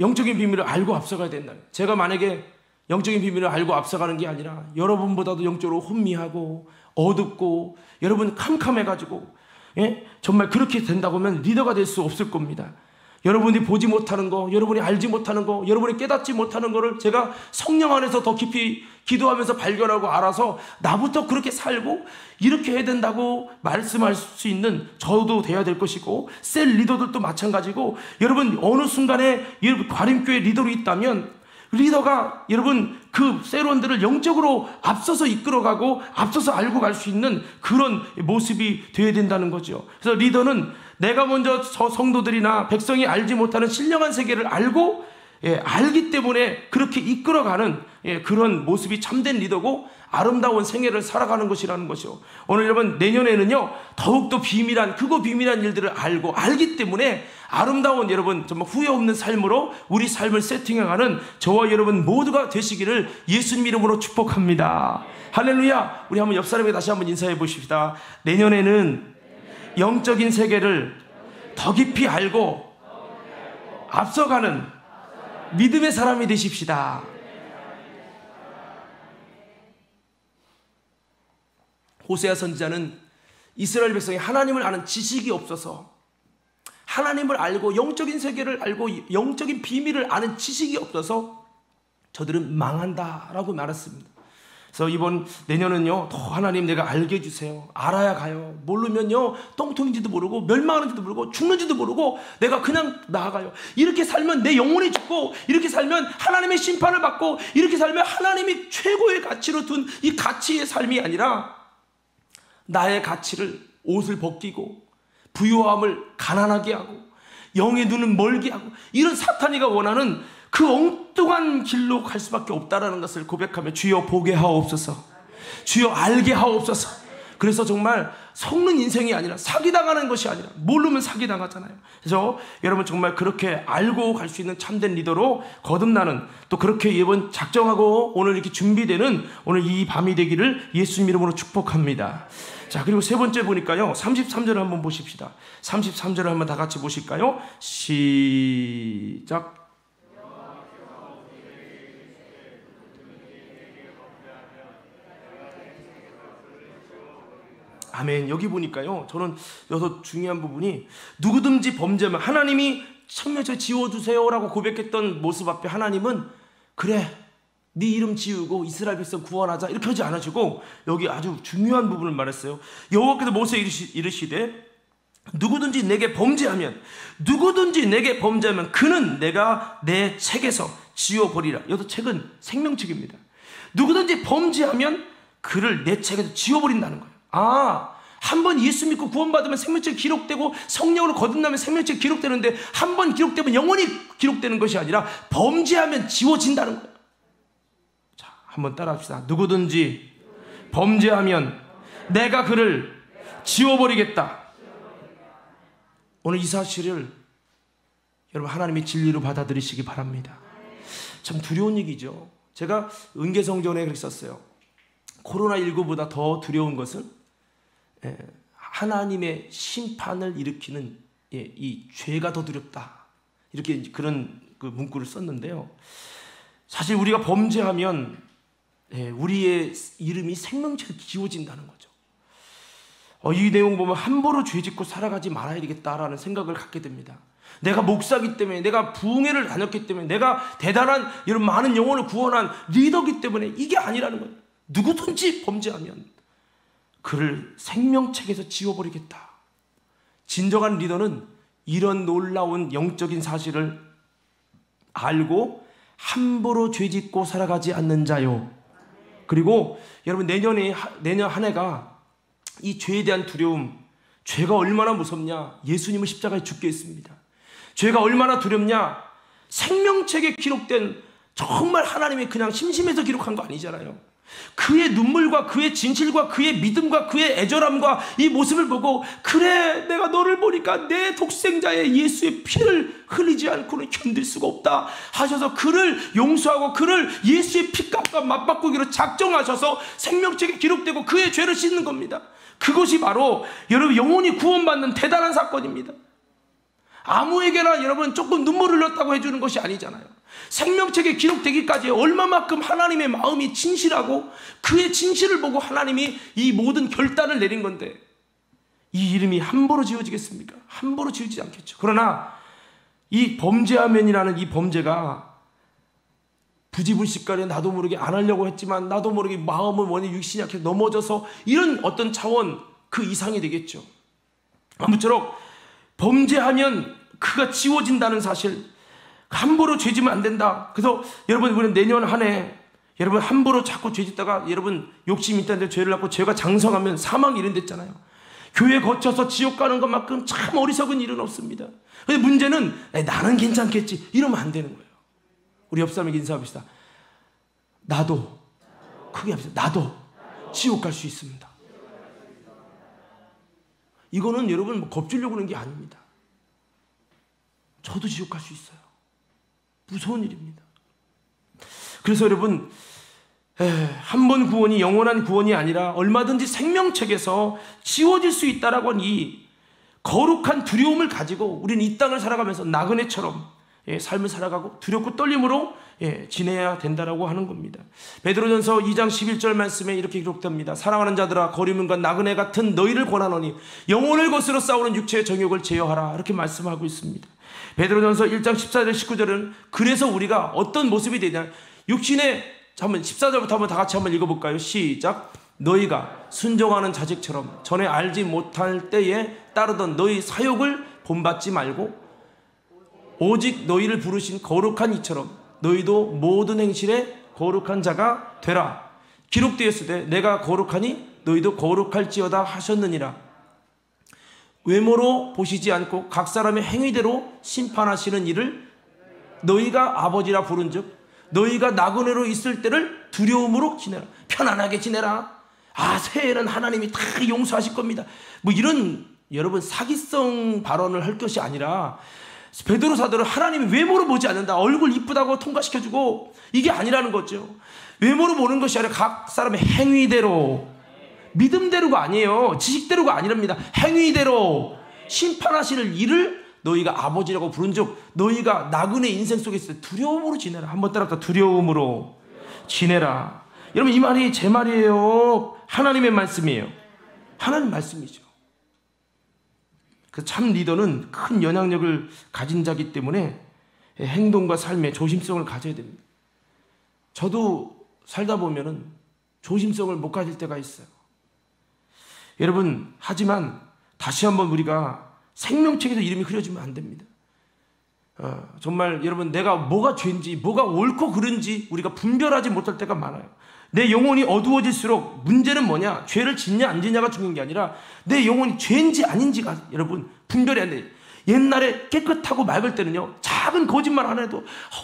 영적인 비밀을 알고 앞서가야 된다. 제가 만약에 영적인 비밀을 알고 앞서가는 게 아니라 여러분보다도 영적으로 혼미하고 어둡고 여러분 캄캄해가지고 정말 그렇게 된다고 하면 리더가 될 수 없을 겁니다. 여러분이 보지 못하는 거, 여러분이 알지 못하는 거, 여러분이 깨닫지 못하는 거를 제가 성령 안에서 더 깊이 기도하면서 발견하고 알아서 나부터 그렇게 살고 이렇게 해야 된다고 말씀할 수 있는 저도 돼야 될 것이고, 셀 리더들도 마찬가지고, 여러분 어느 순간에 여러분 과림교회 리더로 있다면 리더가 여러분 그 셀원들을 영적으로 앞서서 이끌어가고 앞서서 알고 갈 수 있는 그런 모습이 되어야 된다는 거죠. 그래서 리더는 내가 먼저 저 성도들이나 백성이 알지 못하는 신령한 세계를 알고 알기 때문에 그렇게 이끌어가는 그런 모습이 참된 리더고 아름다운 생애를 살아가는 것이라는 것이요. 오늘 여러분 내년에는요 더욱더 비밀한 일들을 알고 알기 때문에 아름다운 여러분 정말 후회 없는 삶으로 우리 삶을 세팅해가는 저와 여러분 모두가 되시기를 예수님 이름으로 축복합니다. 할렐루야. 우리 한번 옆 사람에게 다시 한번 인사해 보십시다. 내년에는 영적인 세계를 더 깊이 알고 앞서가는 믿음의 사람이 되십시다. 호세아 선지자는 이스라엘 백성이 하나님을 아는 지식이 없어서, 하나님을 알고 영적인 세계를 알고 영적인 비밀을 아는 지식이 없어서 저들은 망한다라고 말했습니다. 그래서 이번 내년은요 더 하나님 내가 알게 해주세요. 알아야 가요. 모르면요 똥통인지도 모르고 멸망하는지도 모르고 죽는지도 모르고 내가 그냥 나아가요. 이렇게 살면 내 영혼이 죽고, 이렇게 살면 하나님의 심판을 받고, 이렇게 살면 하나님이 최고의 가치로 둔 이 가치의 삶이 아니라 나의 가치를 옷을 벗기고 부요함을 가난하게 하고 영의 눈은 멀게 하고 이런 사탄이가 원하는 그 엉뚱한 길로 갈 수밖에 없다라는 것을 고백하며 주여 보게 하옵소서, 주여 알게 하옵소서. 그래서 정말 속는 인생이 아니라 사기당하는 것이 아니라, 모르면 사기당하잖아요. 그래서 여러분 정말 그렇게 알고 갈 수 있는 참된 리더로 거듭나는, 또 그렇게 이번 작정하고 오늘 이렇게 준비되는 오늘 이 밤이 되기를 예수님 이름으로 축복합니다. 자, 그리고 세 번째 보니까요 33절을 한번 보십시다. 33절을 한번 다 같이 보실까요? 시작. 아멘. 여기 보니까요 저는 여기서 중요한 부분이, 누구든지 범죄하면 하나님이 생명책 지워주세요 라고 고백했던 모습 앞에 하나님은 그래 네 이름 지우고 이스라엘 백성 구원하자 이렇게 하지 않으시고 여기 아주 중요한 부분을 말했어요. 여호와께서 모세에 이르시되 누구든지 내게 범죄하면 그는 내가 내 책에서 지워버리라. 여기서 책은 생명책입니다. 누구든지 범죄하면 그를 내 책에서 지워버린다는 거예요. 한 번 예수 믿고 구원받으면 생명책 기록되고 성령으로 거듭나면 생명책 기록되는데, 한 번 기록되면 영원히 기록되는 것이 아니라 범죄하면 지워진다는 거예요. 자, 한번 따라합시다. 누구든지 범죄하면 내가 그를 지워버리겠다. 오늘 이 사실을 여러분 하나님의 진리로 받아들이시기 바랍니다. 참 두려운 얘기죠. 제가 은계성전에 그랬었어요. 코로나19보다 더 두려운 것은 하나님의 심판을 일으키는 이 죄가 더 두렵다. 이렇게 그런 그 문구를 썼는데요. 사실 우리가 범죄하면 우리의 이름이 생명체로 지워진다는 거죠. 이 내용 보면 함부로 죄짓고 살아가지 말아야 되겠다라는 생각을 갖게 됩니다. 내가 목사기 때문에, 내가 부흥회를 다녔기 때문에, 내가 대단한 이런 많은 영혼을 구원한 리더기 때문에 이게 아니라는 거예요. 누구든지 범죄하면 그를 생명책에서 지워버리겠다. 진정한 리더는 이런 놀라운 영적인 사실을 알고 함부로 죄짓고 살아가지 않는 자요. 그리고 여러분 내년 한 해가 이 죄에 대한 두려움, 죄가 얼마나 무섭냐? 예수님을 십자가에 죽게 했습니다. 죄가 얼마나 두렵냐? 생명책에 기록된, 정말 하나님이 그냥 심심해서 기록한 거 아니잖아요. 그의 눈물과 그의 진실과 그의 믿음과 그의 애절함과 이 모습을 보고, 그래 내가 너를 보니까 내 독생자의 예수의 피를 흘리지 않고는 견딜 수가 없다 하셔서 그를 용서하고 그를 예수의 피값과 맞바꾸기로 작정하셔서 생명책에 기록되고 그의 죄를 씻는 겁니다. 그것이 바로 여러분 영혼이 구원받는 대단한 사건입니다. 아무에게나 여러분 조금 눈물을 흘렸다고 해주는 것이 아니잖아요. 생명책에 기록되기까지 얼마만큼 하나님의 마음이 진실하고 그의 진실을 보고 하나님이 이 모든 결단을 내린 건데, 이 이름이 함부로 지워지겠습니까? 함부로 지워지지 않겠죠. 그러나 이 범죄하면이라는 이 범죄가 부지불식간에 나도 모르게 안 하려고 했지만 나도 모르게 마음은 원해 육신이 약해 넘어져서 이런 어떤 차원 그 이상이 되겠죠. 아무쪼록 범죄하면 그가 지워진다는 사실, 함부로 죄지면 안 된다. 그래서 여러분 우리는 내년 한 해 여러분 함부로 자꾸 죄짓다가 여러분 욕심이 있다는데 죄를 낳고 죄가 장성하면 사망이 이른댔잖아요. 교회 거쳐서 지옥 가는 것만큼 참 어리석은 일은 없습니다. 근데 문제는 나는 괜찮겠지 이러면 안 되는 거예요. 우리 옆 사람에게 인사합시다. 나도 크게 합시다. 나도 지옥 갈 수 있습니다. 이거는 여러분 뭐 겁주려고 하는 게 아닙니다. 저도 지옥 갈 수 있어요. 무서운 일입니다. 그래서 여러분 한 번 구원이 영원한 구원이 아니라 얼마든지 생명책에서 지워질 수 있다라고 하는 이 거룩한 두려움을 가지고 우리는 이 땅을 살아가면서 나그네처럼 삶을 살아가고 두렵고 떨림으로 지내야 된다라고 하는 겁니다. 베드로전서 2장 11절 말씀에 이렇게 기록됩니다. 사랑하는 자들아 거리문과 나그네 같은 너희를 권하노니 영혼을 거스러 싸우는 육체의 정욕을 제어하라. 이렇게 말씀하고 있습니다. 베드로전서 1장 14절 19절은 그래서 우리가 어떤 모습이 되냐, 육신의, 한번 14절부터 한번 다 같이 한번 읽어볼까요? 시작. 너희가 순종하는 자식처럼 전에 알지 못할 때에 따르던 너희 사욕을 본받지 말고 오직 너희를 부르신 거룩한 이처럼 너희도 모든 행실에 거룩한 자가 되라. 기록되었으되 내가 거룩하니 너희도 거룩할지어다 하셨느니라. 외모로 보시지 않고 각 사람의 행위대로 심판하시는 이를 너희가 아버지라 부른즉 너희가 나그네로 있을 때를 두려움으로 지내라. 편안하게 지내라. 새해에는 하나님이 다 용서하실 겁니다. 뭐 이런 여러분 사기성 발언을 할 것이 아니라, 베드로 사도는 하나님이 외모로 보지 않는다. 얼굴 이쁘다고 통과시켜주고 이게 아니라는 거죠. 외모로 보는 것이 아니라 각 사람의 행위대로, 믿음대로가 아니에요. 지식대로가 아니랍니다. 행위대로 심판하시는 이를 너희가 아버지라고 부른즉 너희가 나그네 인생 속에 있을 때 두려움으로 지내라. 한번 따라서 두려움으로 지내라. 여러분 이 말이 제 말이에요? 하나님의 말씀이에요? 하나님 말씀이죠. 참 리더는 큰 영향력을 가진 자이기 때문에 행동과 삶에 조심성을 가져야 됩니다. 저도 살다 보면은 조심성을 못 가질 때가 있어요. 여러분, 하지만 다시 한번 우리가 생명책에서 이름이 흐려지면 안 됩니다. 정말 여러분 내가 뭐가 죄인지 뭐가 옳고 그른지 우리가 분별하지 못할 때가 많아요. 내 영혼이 어두워질수록 문제는 뭐냐, 죄를 짓냐 안 짓냐가 중요한 게 아니라 내 영혼이 죄인지 아닌지가 여러분 분별이 안 돼요. 옛날에 깨끗하고 맑을 때는요, 작은 거짓말 안 해도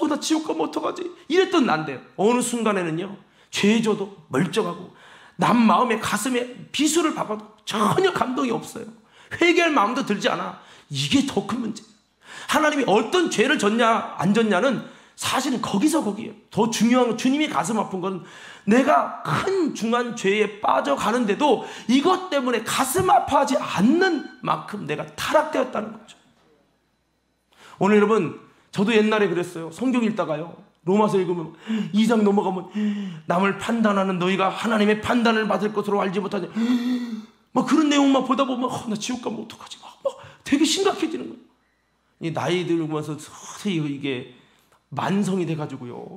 나 지옥 가면 어떡하지 이랬던 난데요, 어느 순간에는요 죄져도 멀쩡하고 남 마음에 가슴에 비수를 박아도 전혀 감동이 없어요. 회개할 마음도 들지 않아. 이게 더 큰 문제예요. 하나님이 어떤 죄를 졌냐 안 졌냐는 사실은 거기서 거기에요. 더 중요한 건, 주님이 가슴 아픈 건 내가 큰 중한 죄에 빠져가는데도 이것 때문에 가슴 아파하지 않는 만큼 내가 타락되었다는 거죠. 오늘 여러분, 저도 옛날에 그랬어요. 성경 읽다가요, 로마서 읽으면 2장 넘어가면 남을 판단하는 너희가 하나님의 판단을 받을 것으로 알지 못하냐, 막 그런 내용만 보다 보면 나 지옥 가면 어떡하지, 막 되게 심각해지는 거예요. 이 나이 들면서 서서히 이게 만성이 돼가지고요.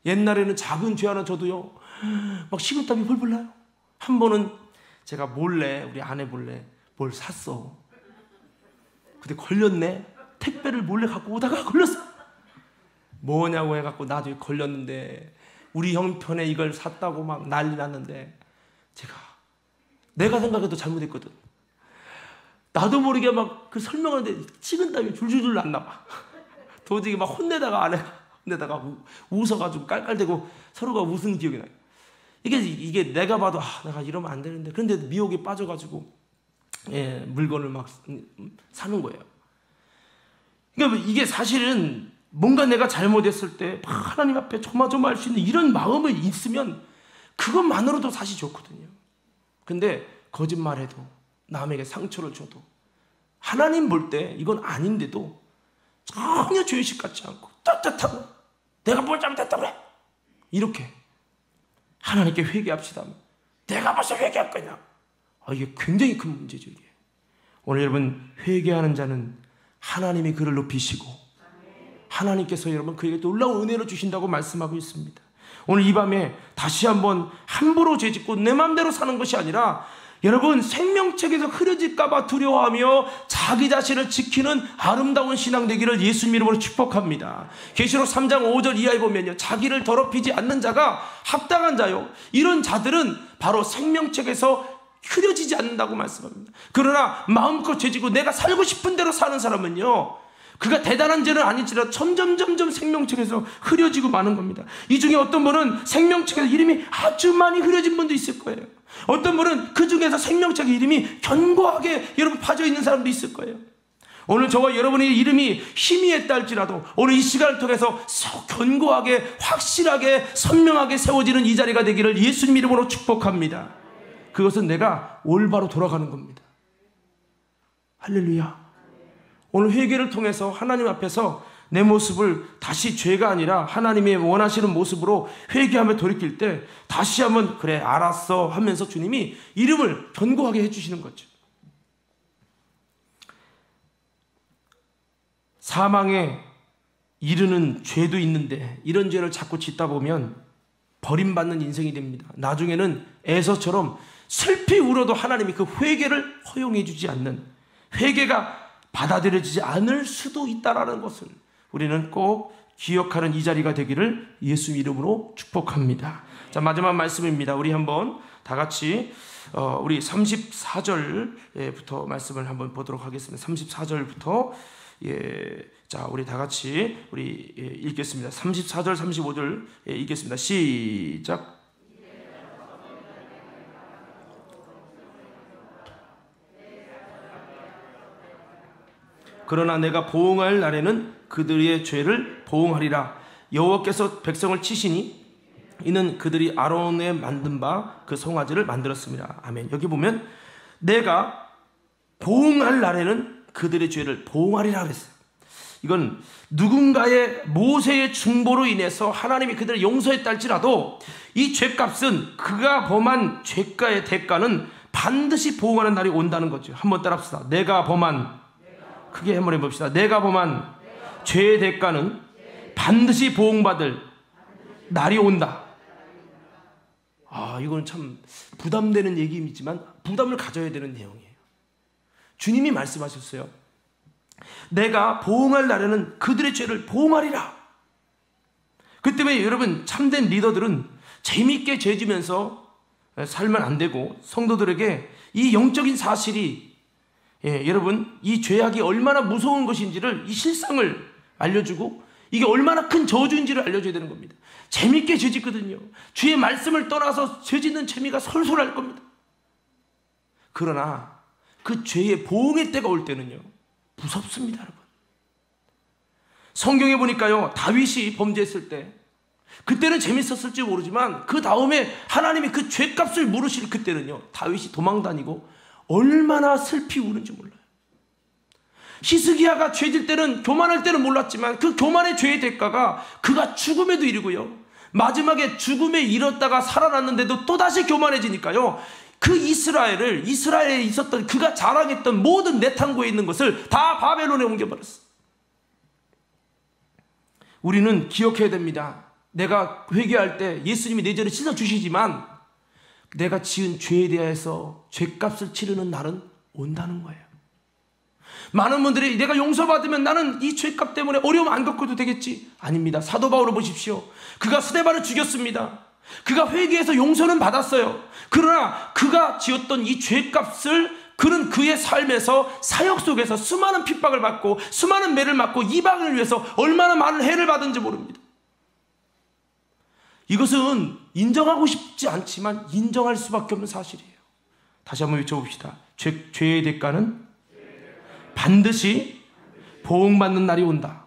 옛날에는 작은 죄 하나 저도요, 막 식은땀이 벌벌 나요. 한 번은 제가 몰래, 우리 아내 몰래 뭘 샀어. 근데 걸렸네. 택배를 몰래 갖고 오다가 걸렸어. 뭐냐고 해갖고 나중에 걸렸는데, 우리 형편에 이걸 샀다고 막 난리 났는데, 내가 생각해도 잘못했거든. 나도 모르게 막 그 설명하는데 식은땀이 줄줄줄 났나 봐. 도저히 막 혼내다가 웃어가지고 깔깔대고 서로가 웃은 기억이 나요. 이게 내가 봐도 내가 이러면 안 되는데, 그런데 미혹에 빠져가지고 물건을 막 사는 거예요. 그러니까 이게 사실은 뭔가 내가 잘못했을 때 하나님 앞에 조마조마할 수 있는 이런 마음을 있으면 그것만으로도 사실 좋거든요. 근데 거짓말해도, 남에게 상처를 줘도, 하나님 볼 때 이건 아닌데도 전혀 죄의식 같지 않고 떳떳하고 내가 뭘 잘못했다고 그래, 이렇게 하나님께 회개합시다. 내가 벌써 회개할 거냐. 이게 굉장히 큰 문제죠. 이게 오늘 여러분, 회개하는 자는 하나님이 그를 높이시고 하나님께서 여러분 그에게 놀라운 은혜를 주신다고 말씀하고 있습니다. 오늘 이 밤에 다시 한번 함부로 죄짓고 내 마음대로 사는 것이 아니라, 여러분 생명책에서 흐려질까 봐 두려워하며 자기 자신을 지키는 아름다운 신앙 되기를 예수님 이름으로 축복합니다. 계시록 3장 5절 이하에 보면요, 자기를 더럽히지 않는 자가 합당한 자요, 이런 자들은 바로 생명책에서 흐려지지 않는다고 말씀합니다. 그러나 마음껏 죄지고 내가 살고 싶은 대로 사는 사람은요, 그가 대단한 죄는 아니지라 점점 생명책에서 흐려지고 마는 겁니다. 이 중에 어떤 분은 생명책에서 이름이 아주 많이 흐려진 분도 있을 거예요. 어떤 분은 그 중에서 생명책의 이름이 견고하게 여러분 파져 있는 사람도 있을 거예요. 오늘 저와 여러분의 이름이 희미했다 할지라도 오늘 이 시간을 통해서 견고하게, 확실하게, 선명하게 세워지는 이 자리가 되기를 예수님 이름으로 축복합니다. 그것은 내가 올바로 돌아가는 겁니다. 할렐루야. 오늘 회개를 통해서 하나님 앞에서 내 모습을 다시 죄가 아니라 하나님이 원하시는 모습으로 회개하며 돌이킬 때 다시 한번 그래 알았어 하면서 주님이 이름을 견고하게 해주시는 거죠. 사망에 이르는 죄도 있는데 이런 죄를 자꾸 짓다 보면 버림받는 인생이 됩니다. 나중에는 에서처럼 슬피 울어도 하나님이 그 회개를 허용해 주지 않는, 회개가 받아들여지지 않을 수도 있다는 것을 우리는 꼭 기억하는 이 자리가 되기를 예수 이름으로 축복합니다. 자, 마지막 말씀입니다. 우리 한번 다 같이 우리 34절부터 말씀을 한번 보도록 하겠습니다. 34절부터 자, 우리 다 같이 읽겠습니다. 34절, 35절 읽겠습니다. 시작. 그러나 내가 보응할 날에는 그들의 죄를 보응하리라. 여호와께서 백성을 치시니 이는 그들이 아론에 만든 바 그 송아지를 만들었습니다. 아멘. 여기 보면 내가 보응할 날에는 그들의 죄를 보응하리라 그랬어요. 이건 누군가의 모세의 중보로 인해서 하나님이 그들을 용서했다 할지라도 이 죄값은 그가 범한 죄가의 대가는 반드시 보응하는 날이 온다는 거죠. 한번 따라합시다. 내가 범한, 크게 한번 해봅시다. 내가 범한 죄의 대가는 반드시 보응받을 날이 온다. 이건 참 부담되는 얘기이지만 부담을 가져야 되는 내용이에요. 주님이 말씀하셨어요. 내가 보응할 날에는 그들의 죄를 보응하리라. 그 때문에 여러분, 참된 리더들은 재미있게 죄지면서 살면 안 되고, 성도들에게 이 영적인 사실이 여러분 이 죄악이 얼마나 무서운 것인지를, 이 실상을 알려주고 이게 얼마나 큰 저주인지를 알려줘야 되는 겁니다. 재밌게 죄짓거든요. 주의 말씀을 떠나서 죄짓는 재미가 솔솔할 겁니다. 그러나 그 죄의 보응의 때가 올 때는요 무섭습니다. 여러분, 성경에 보니까요, 다윗이 범죄했을 때 그때는 재밌었을지 모르지만 그 다음에 하나님이 그 죄값을 물으실 그때는요, 다윗이 도망다니고 얼마나 슬피 우는지 몰라요. 히스기야가 죄질 때는, 교만할 때는 몰랐지만 그 교만의 죄의 대가가 그가 죽음에도 이르고요, 마지막에 죽음에 이르렀다가 살아났는데도 또다시 교만해지니까요, 그 이스라엘에 있었던 그가 자랑했던 모든 내탕고에 있는 것을 다 바벨론에 옮겨버렸어. 우리는 기억해야 됩니다. 내가 회개할 때 예수님이 내 죄를 씻어주시지만 내가 지은 죄에 대해서 죄값을 치르는 날은 온다는 거예요. 많은 분들이 내가 용서받으면 나는 이 죄값 때문에 어려움 안 겪어도 되겠지. 아닙니다. 사도 바울을 보십시오. 그가 스데반을 죽였습니다. 그가 회개해서 용서는 받았어요. 그러나 그가 지었던 이 죄값을 그는 그의 삶에서, 사역 속에서 수많은 핍박을 받고 수많은 매를 맞고 이방을 위해서 얼마나 많은 해를 받은지 모릅니다. 이것은 인정하고 싶지 않지만 인정할 수밖에 없는 사실이에요. 다시 한번 외쳐봅시다. 죄의 대가는 반드시 보응받는 날이 온다.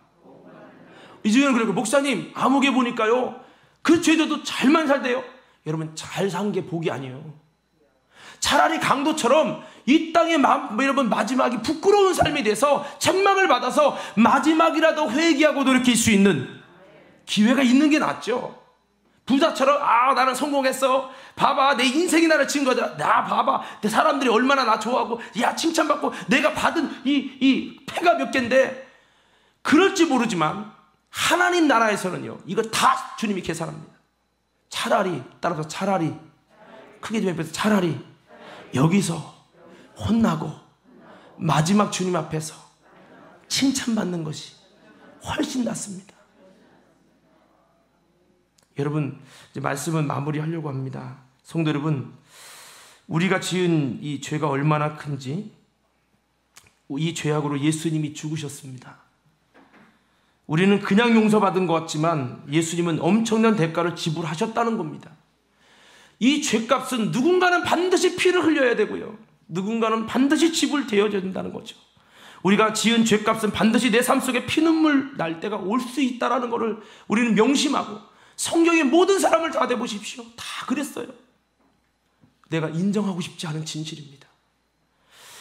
이제는 그래요. 목사님, 암흑에 보니까요, 그 죄도도 잘만 살대요. 여러분, 잘 산 게 복이 아니에요. 차라리 강도처럼 이 땅의 여러분 마지막이 부끄러운 삶이 돼서 책망을 받아서 마지막이라도 회개하고 돌이킬 수 있는 기회가 있는 게 낫죠. 부자처럼 나는 성공했어. 봐봐, 내 인생이 나를 친 거잖아. 나 봐봐, 내 사람들이 얼마나 나 좋아하고, 야, 칭찬받고 내가 받은 이 패가 몇 갠데. 그럴지 모르지만 하나님 나라에서는요, 이거 다 주님이 계산합니다. 차라리, 따라서 차라리, 크게 좀 해보세요. 차라리 여기서 혼나고 마지막 주님 앞에서 칭찬받는 것이 훨씬 낫습니다. 여러분, 이제 말씀은 마무리하려고 합니다. 성도 여러분, 우리가 지은 이 죄가 얼마나 큰지, 이 죄악으로 예수님이 죽으셨습니다. 우리는 그냥 용서받은 것 같지만 예수님은 엄청난 대가를 지불하셨다는 겁니다. 이 죄값은 누군가는 반드시 피를 흘려야 되고요, 누군가는 반드시 지불되어야 된다는 거죠. 우리가 지은 죄값은 반드시 내 삶 속에 피눈물 날 때가 올 수 있다는 것을 우리는 명심하고, 성경의 모든 사람을 다 대보십시오. 다 그랬어요. 내가 인정하고 싶지 않은 진실입니다.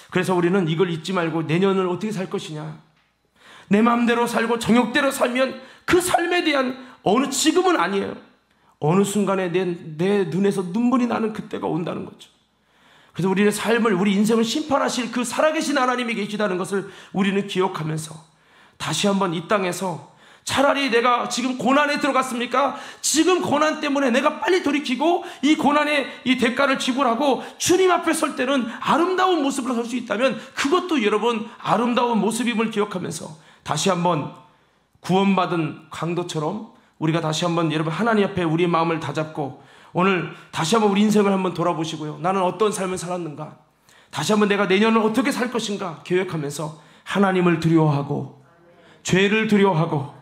그래서 우리는 이걸 잊지 말고 내년을 어떻게 살 것이냐, 내 마음대로 살고 정욕대로 살면 그 삶에 대한 지금은 아니에요, 어느 순간에 내 눈에서 눈물이 나는 그때가 온다는 거죠. 그래서 우리의 삶을, 우리 인생을 심판하실 그 살아계신 하나님이 계시다는 것을 우리는 기억하면서 다시 한번 이 땅에서, 차라리 내가 지금 고난에 들어갔습니까? 지금 고난 때문에 내가 빨리 돌이키고 이 고난의 이 대가를 지불하고 주님 앞에 설 때는 아름다운 모습으로 설 수 있다면 그것도 여러분 아름다운 모습임을 기억하면서 다시 한번 구원받은 강도처럼 우리가 다시 한번 여러분 하나님 앞에 우리의 마음을 다잡고, 오늘 다시 한번 우리 인생을 한번 돌아보시고요, 나는 어떤 삶을 살았는가, 다시 한번 내가 내년을 어떻게 살 것인가 계획하면서 하나님을 두려워하고 죄를 두려워하고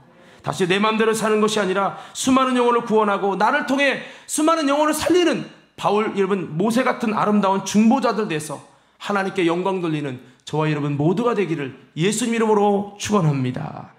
다시 내 마음대로 사는 것이 아니라 수많은 영혼을 구원하고 나를 통해 수많은 영혼을 살리는 바울, 여러분 모세 같은 아름다운 중보자들 돼서 하나님께 영광 돌리는 저와 여러분 모두가 되기를 예수님 이름으로 축원합니다.